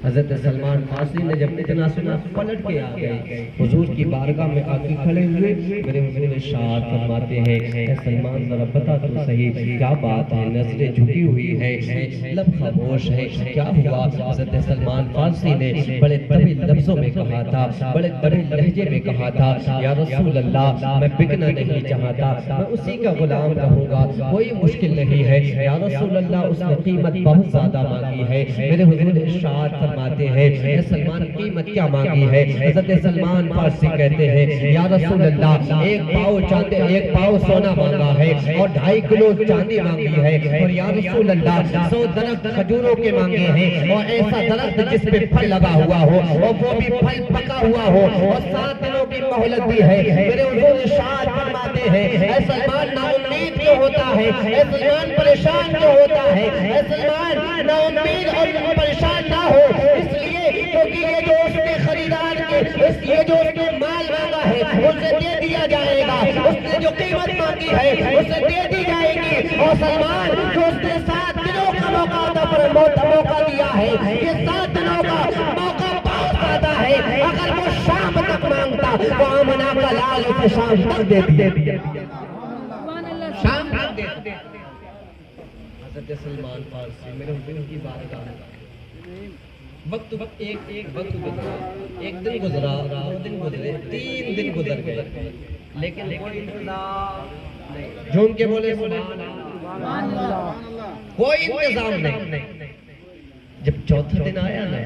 حضرت سلمان فارسی نے جب اتنا سنا پلٹ کے آ گئے حضور کی بارگاہ میں آ کے کھڑے ہوئے، میرے حضور ارشاد فرماتے ہیں اے سلمان ذرا بتا تو صحیح کیا بات ہے، نظریں جھکی ہوئی ہے، لب خاموش ہے، کیا ہوا؟ حضرت سلمان فارسی نے بڑے طویل لفظوں میں کہا تھا، بڑے طویل لہجے میں کہا تھا، یا رسول اللہ میں بکنا نہیں چاہتا، میں اسی کا غلام رہوں گا، کوئی مشکل نہیں ہے یا رسول اللہ، اس نے قیمت بہت زیادہ مانگی ہے۔ میرے حضور ارشاد فرماتے ہیں اے سلمان قیمت کیا مانگی ہے؟ حضرت سلمان فارسی کہتے ہیں یا رسول اللہ ایک پاؤ سونا مانگا ہے اور 2.5 کلو چاندی مانگی ہے، اور یا رسول اللہ 100 درخت کھجوروں کے مانگے ہیں، اور ایسا درخت جس پہ پھل لگا ہوا ہو اور وہ بھی پھل پکا ہوا ہو، اور 7 دنوں کی مہلت بھی ہے۔ میرے حضور ارشاد فرماتے ہیں اے سلمان نا امید کیوں ہوتا ہے، اے سلمان پریشان کیوں ہوتا ہے، اے سلمان نا امید اور پریشان نہ ہو، اس لیے کیونکہ یہ جو اس نے خریدار کے یہ جو اس نے مال مانگا ہے اسے دے دیا جائے گا، اس نے جو قیمت مانگی ہے اسے دے دی جائے گی، اور سلمان جو اس نے 7 دنوں کا موقع دیا ہے، یہ 7 دنوں کا موقع بہت زیادہ ہے، اگر وہ شام تک مانگتا تو آمنہ کا لال اسے شام تک دے دیا، شام تک دے دیا۔ حضرت سلمان فارسی میرے حضور کی بارگاہ میں وقت ایک وقت گزرا، 1 دن گزرا، 2 دن گزرے، 3 دن گزر گئے، لیکن کوئی انتظام جھوم کے بولے سبحان اللہ، کوئی انتظام نہیں۔ جب 4تھا دن آیا نا،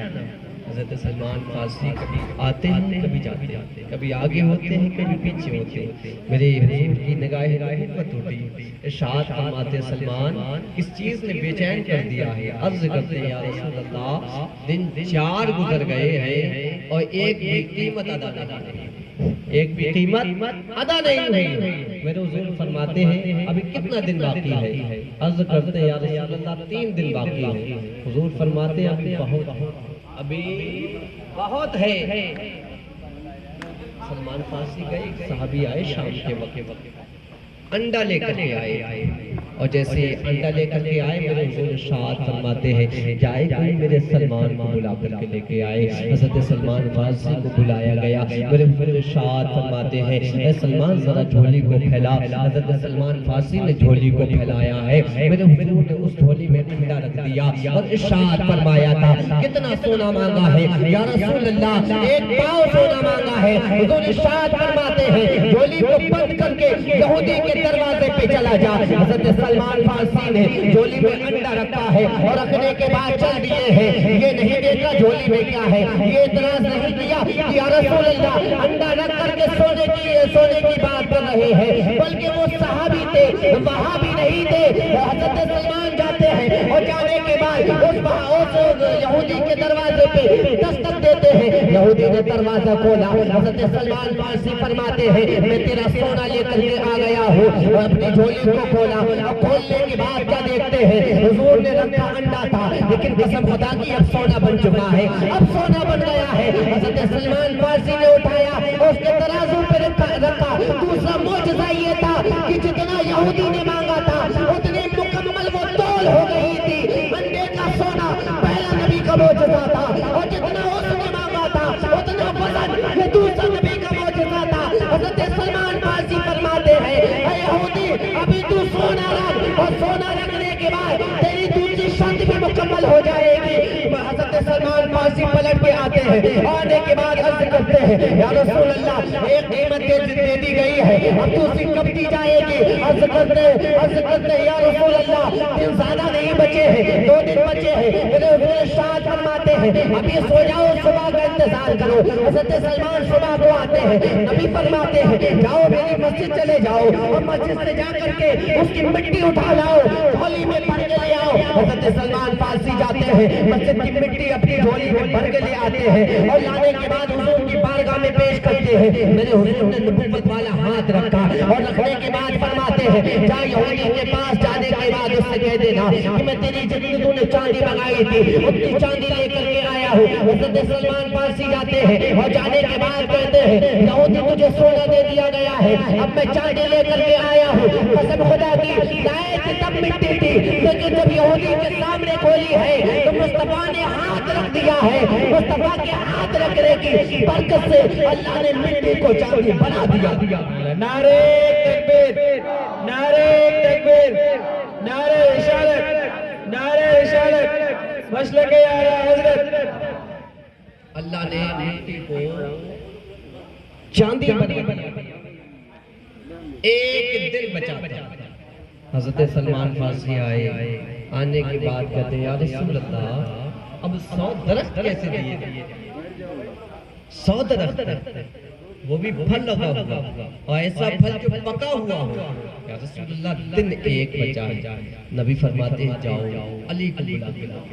حضرت سلمان فارسی کبھی آتے ہیں کبھی جاتے ہیں، کبھی آگے ہوتے ہیں کبھی پیچھے ہوتے ہیں، میرے حضور کی نگاہ رحمت ہوتی، ارشاد فرماتے سلمان کس چیز نے بے چین کر دیا ہے؟ عرض کرتے ہیں یا رسول اللہ دن 4 گزر گئے ہیں اور ایک بھی قیمت ادا نہیں ہوئی، میرے حضور فرماتے ہیں ابھی کتنا دن باقی ہے؟ عرض کرتے ہیں یا رسول اللہ 3 دن باقی ہے، حضور فرماتے ہیں ابھی بہت ہے۔ سلمان فارسی کا ایک صحابی آئے شام کے وقت، انڈا لے کر کے آئے، اور جیسے انڈا لے کر کے آئے میرے حضور ارشاد فرماتے ہیں جائے کوئی میرے سلمان کو بلا کر کے لے کے آئے، حضرت سلمان فارسی کو بلایا گیا، میرے حضور ارشاد فرماتے ہیں اے سلمان ذرا جھولی کو پھیلا، حضرت سلمان فارسی نے جھولی کو پھیلایا ہے، میرے حضور نے اس جھولی میں انڈا رکھ دیا اور ارشاد فرمایا تھا کتنا سونا مانگا ہے یا رسول اللہ؟ 1 پاؤ سونا مانگا ہے، حضور ارشاد فرماتے ہیں جھولی کو بند کر کے یہودی کے دروازے پہ چلا جا، حضرت سلمان فارسی نے جھولی میں انڈا رکھا ہے اور رکھنے کے بعد چل دیے ہیں، یہ نہیں دیکھا جھولی میں کیا ہے، یہ اعتراض نہیں کیا کہ یا رسول اللہ انڈا رکھ کر کے سونے کی بات کر رہے ہیں، بلکہ وہ صحابی تھے، وہاں بھی نہیں تھے، حضرت سلمان جاتے ہیں اور جانے کے بعد اس یہودی کے دروازے پہ دستک دیتے ہیں، یہودی نے دروازہ کھولا، حضرت سلمان فارسی فرماتے ہیں میں تیرا سونا لے کر کے آ گیا ہوں، اور اپنی جھولی کو کھولا، اب کھولنے کے بعد کیا دیکھتے ہیں حضور نے رکھا انڈا تھا لیکن قسم خدا کی اب سونا بن چکا ہے، اب سونا بن گیا ہے، حضرت سلمان فارسی نے اٹھایا اور اس کے ترازو پہ رکھا، دوسرا معجزہ یہ تھا کہ جتنا یہودی نے مانگا تھا اتنی مکمل وہ تول ہو گئی تھی، انڈے کا سونا پہلا نبی کا معجزہ تھا، اور جتنا اس نے مانگا تھا اتنا وزن یہ دوسرا نبی کا معجزہ تھا۔ حضرت سلمان فارسی فرماتے ہیں اے یہودی ابھی تو سونا رکھ، اور سونا رکھنے کے بعد تیری دوسری شرط بھی مکمل ہو جائے گی۔ حضرت سلمان فارسی پلٹ کے آتے ہیں، آنے کے بعد عرض کرتے ہیں یا رسول اللہ ایک قیمت دے دی گئی ہے، اب دوسری کب دی جائے گی؟ عرض کرتے ہیں یا رسول اللہ دن زیادہ نہیں بچے ہیں، 2 دن بچے ہیں، میرے حضور ارشاد فرماتے ہیں ابھی سو جاؤ صبح کا انتظار کرو۔ حضرت سلمان صبح کو آتے ہیں، نبی فرماتے ہیں جاؤ میری مسجد چلے جاؤ اور مسجد سے جا کر کے اس کی مٹی اٹھا لاؤ، جھولی میں بھر کے لے آؤ۔ حضرت سلمان فارسی جاتے ہیں، مسجد کی مٹی اپنی جھولی میں بھر کے لے آتے ہیں اور لانے کے بعد حضور کی بارگاہ میں پیش کرتے ہیں، میرے حضور نے نبوت والا ہاتھ رکھا اور رکھنے کے بعد فرماتے ہیں جا یہودی کے پاس جانے کے بعد اس سے کہہ دینا کہ میں تیری جتنی تو نے چاندی منگائی تھی اتنی چاندی لے کر کے آیا ہوں. حضرت سلمان فارسی جاتے ہیں اور جانے کے بعد کہتے ہیں یہودی تجھے سونا دے دیا گیا ہے, اب میں چاندی لے کر کے آیا ہوں. قسم خدا کی لائے کہ تب مٹی تھی, لیکن جب یہودی کے سامنے کھولی ہے تو مصطفیٰ نے ہاتھ رکھ دیا ہے. مصطفیٰ کے ہاتھ رکھنے کی برکت سے اللہ نے مٹی کو چاندی بنا دیا. نعرہ تکبیر, نعرہ تکبیر, نعرہ رسالت, نعرہ رسالت, مسلک اعلیٰ حضرت. اللہ نے مٹی کو چاندی بنا دیا. ایک دن بچا تھا. حضرت سلمان فارسی آئے, آنے کے بعد کہتے ہیں یا رسول اللہ اب 100 درخت کیسے دیے؟ 100 درخت, وہ بھی پھل لگا ہوا اور ایسا پھل جو پکا ہوا ہو. یا رسول اللہ دن ایک بچا ہے. نبی فرماتے ہیں جاؤ علی کو بلا کے لاؤ.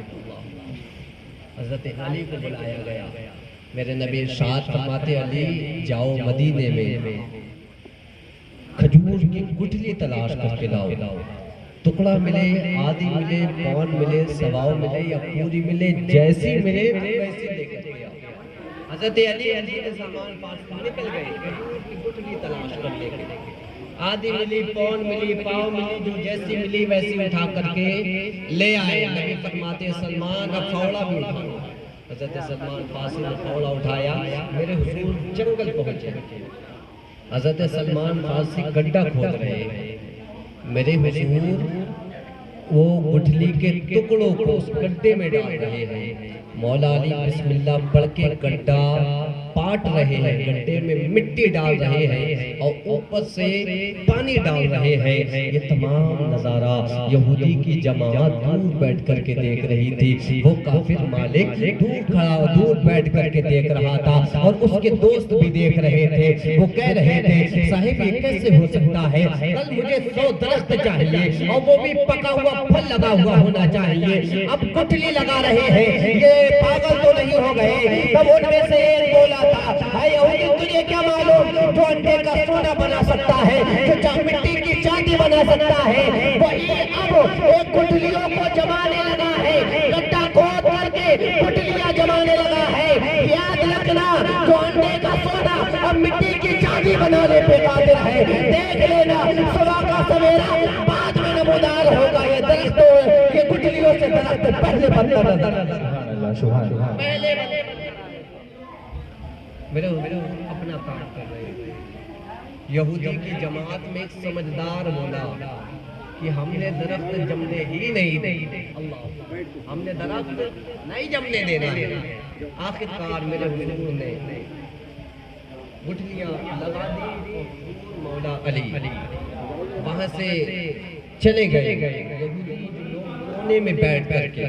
حضرت علی کو بلایا گیا. میرے نبی ارشاد فرماتے علی جاؤ مدینے میں کھجور کی گٹھلی تلاش کر کے لاؤ. ٹکڑا ملے, آدھی ملے, پون ملے, سواؤ ملے یا پوری ملے, جیسی ملے ویسی لے کر کے آؤ. حضرت علی سلمان فارسی نکل گئے کھجور کی گٹھلی تلاش کر لے کے. آدھی ملی, پون ملی, پاؤ ملی, جو جیسی ملی ویسی اٹھا کر کے لے آئے. نبی فرماتے سلمان اب فوڑا بھی اٹھاؤ. حضرت سلمان فارسی نے فوڑا اٹھایا, میرے حضور جنگل پہنچے. حضرت سلمان فارسی گڈھا کھود رہے ہیں. میرے حضور وہ گٹھلی کے ٹکڑوں کو اس گڈھے میں ڈال رہے ہیں. مولا علی بسم اللہ پڑھ کے گڈھا پاٹ رہے ہیں, گڈھے میں مٹی ڈال رہے ہیں اور اوپر سے پانی ڈال رہے ہیں. یہ تمام نظارہ یہودی کی جماعت دور بیٹھ کر کے دیکھ رہی تھی. وہ کافر مالک دور بیٹھ کر کے دیکھ رہا تھا اور اس کے دوست بھی دیکھ رہے تھے. وہ کہہ رہے تھے صاحب یہ کیسے ہو سکتا ہے, کل مجھے 100 درخت چاہیے اور وہ بھی پکا ہوا پھل لگا ہوا ہونا چاہیے, اب گٹھلی لگا رہے ہیں, یہ پاگل تو نہیں ہو گئے؟ تب ان میں سے ایک بولا تھا اے یہودی تجھے کیا معلوم جو انڈے کا سونا بنا سکتا ہے, جو مٹی کی چاندی بنا سکتا ہے, وہی اب ایک گٹھلیوں کو جمانے لگا ہے, گڈھا کھود کر کے گٹھلیاں جمانے لگا ہے. یاد رکھنا جو انڈے کا سونا اب مٹی کی چاندی بنانے پہ قادر ہے. دیکھ لینا صبح کا سویرا بعد میں نمودار ہوگا. یہ درخت یہ گٹھلیوں سے درخت پہلے بنتا نظر پہلے میرے اپنا کام کر رہے ہیں. یہودی کی جماعت میں ایک سمجھدار بولا کہ ہم نے درخت جمنے ہی نہیں دینے, اللہ ہم نے درخت نہیں جمنے دینا. آخرکار میرے حضور نے گٹھلیاں لگا دی اور مولا علی وہاں سے چلے گئے. کونے میں بیٹھ کر کے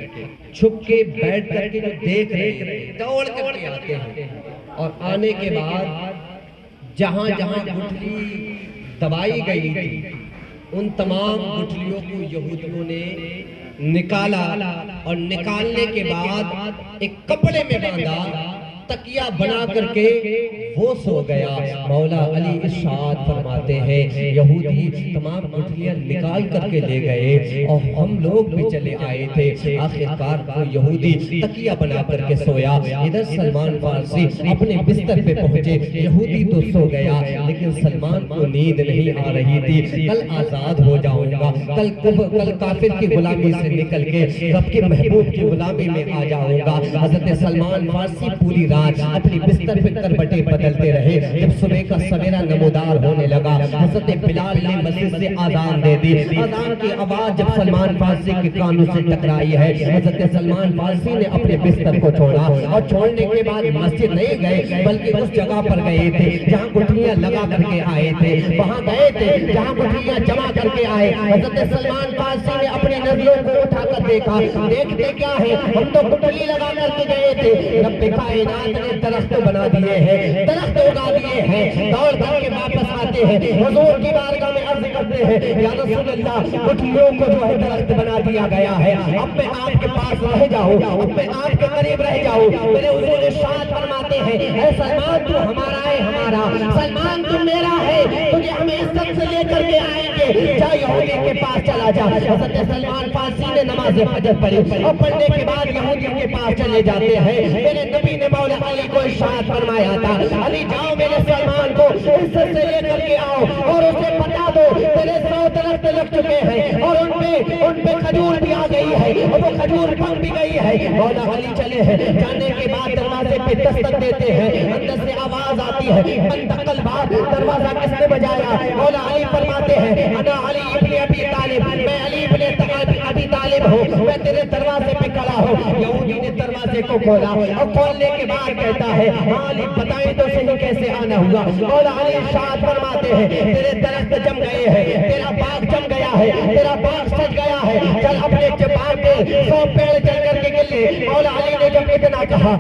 چھپ کے بیٹھ کر کے جو دیکھ رہے دوڑ کر کے آتے ہیں اور آنے کے بعد جہاں جہاں گٹھلی دبائی گئی تھی ان تمام گٹھلیوں کو یہودیوں نے نکالا اور نکالنے کے بعد ایک کپڑے میں باندھا, تکیہ بنا کر کے وہ سو گیا. مولا علی ارشاد فرماتے ہیں یہودی تمام گٹھلیاں نکال کر کے لے گئے اور ہم لوگ بھی چلے آئے تھے. آخرکار وہ یہودی تکیہ بنا کر کے سویا. ادھر سلمان فارسی اپنے بستر پہ پہنچے. یہودی تو سو گیا لیکن سلمان کو نیند نہیں آ رہی تھی. کل آزاد ہو جاؤں گا, کل کافر کی غلامی سے نکل کے رب کے محبوب کی غلامی میں آ جاؤں گا. حضرت سلمان فارسی پوری رات اپنی بستر پہ کربٹیں بدلتے رہے. جب صبح کا سویرا نمودار ہونے لگا حضرت بلال نے مسجد سے آذان دے دی. آذان کی آواز جب سلمان فارسی کے کانوں سے ٹکرائی ہے, حضرت سلمان فارسی نے اپنے بستر کو چھوڑا اور چھوڑنے کے بعد مسجد نہیں گئے بلکہ اس جگہ پر گئے تھے جہاں گٹھلیاں لگا کر کے آئے تھے. وہاں گئے تھے جہاں گٹھلیاں جمع کر کے آئے. حضرت سلمان فارسی نے اپنی نظروں کو اٹھا کر دیکھا. دیکھتے کیا ہے, ہم تو گٹھلی لگا کر کے گئے تھے, رب کائنات نے درخت بنا دیے ہیں, درخت اگا دیے ہیں. دوڑ کر کے واپس آتے ہیں, حضور کی بارگاہ میں عرض کرتے ہیں یا رسول اللہ گٹھلیوں کو جو ہے درخت بنا دیا گیا ہے, اب میں آپ کے پاس رہ جاؤں, اب میں آپ کے قریب رہ جاؤں. میرے حضور ارشاد فرماتے ہیں اے سلمان تو ہمارا ہے ہمارا, سلمان تو میرا ہے, تجھے ہم عزت سے لے کر کے آئیں گے, جا یہودی کے پاس چلا جا. حضرت سلمان فارسی نے نماز فجر پڑھی اور پڑھنے کے بعد یہودی کے پاس چلے جاتے ہیں. ہیں میرے نبی نے مولا علی کو ارشاد فرمایا تھا علی جاؤ میرے سلمان کو عزت سے لے کر کے آؤ اور اسے بتا دو تیرے 100 درخت لگ چکے ہیں اور ان پہ کھجور بھی آ گئی ہے اور وہ کھجور پک بھی گئی ہے مولا علی چلے ہیں جانے کے بعد دروازے پہ دستک دیتے ہیں اندر سے آواز آتی ہے من دخل باب دروازہ کس نے بجایا مولا علی فرماتے ہیں انا علی ابن ابی طالب میں علی ابن ابی طالب ہوں میں تیرے دروازے پہ کھڑا ہوں یہودی نے دروازے کو کھولا اور کھولنے کے بعد کہتا ہے علی بتائیں تو صحیح کیسے آنا ہوا مولا علی ارشاد فرماتے ہیں تیرے درخت جم گئے ہیں تیرا باغ جم گیا ہے تیرا باغ سج گیا ہے چل اپنے باغ کے 100 پیڑ چل کر کے گلے مولا علی نے جب اتنا کہا